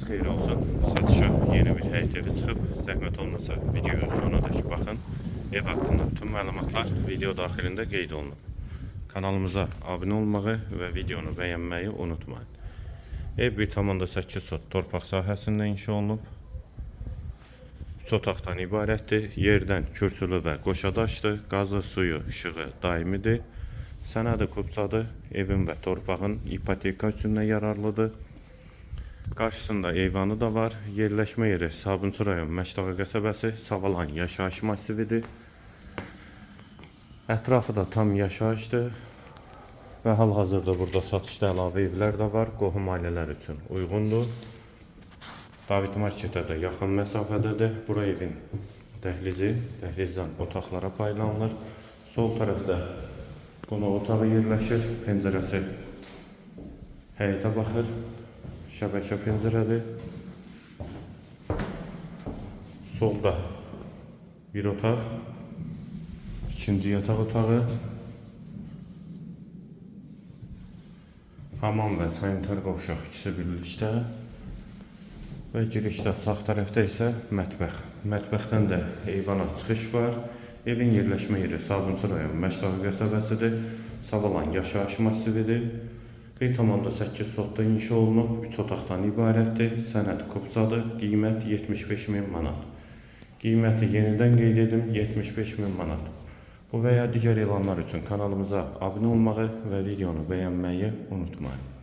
xeyir olsun. Satışa yeni bir həyət evi çıxıb. Zəhmət olmasa videoyu sonradakı baxın. Ev haqqında bütün məlumatlar video daxilində qeyd olunub. Kanalımıza abunə olmağı və videonu bəyənməyi unutmayın. Ev 1,8 sot torpaq sahəsində inşa olunub. 3 otaqdan ibarətdir. Yerdən kürsülü və qoşadaşdır. Qazı, suyu, işığı daimidir. Sənədi kupçadır. Evin və torpağın ipoteka üçün yararlıdır. Qarşısında eyvanı da var. Yerləşmə yeri Sabunçu rayon Məşdağı qəsəbəsi, Savalan yaşayış masividir. Ətrafı da tam yaşayışdır. Və hal-hazırda burada satışda əlavə evlər də var. Qohum ailələr üçün uyğundur. David marketə də yaxın məsafədədir. Bura evin dəhlizi, dəhlizdən otaqlara paylanılır. Sol tərəfdə qonaq otağı yerləşir. Pəncərəsi həyətə baxır. Şəbəkə pəncərədir. Solda bir otaq, ikinci yataq otağı, hamam və sanitar qovşaq ikisi birlikdə və girişdə sağ tərəfdə isə mətbəx. Mətbəxdən də eyvana çıxış var. Evin yerləşmə yeri Sabunçu rayon Məşdağı qəsəbəsidir. Savalan yaşayış masividir. 1,8 sotda inşa olunub, 3 otaqdan ibarətdir. Sənəd kupçadır, qiymət 75.000 manat. Qiyməti yenidən qeyd edim, 75.000 manat. Bu və ya digər elanlar üçün kanalımıza abunə olmağı və videonu bəyənməyi unutmayın.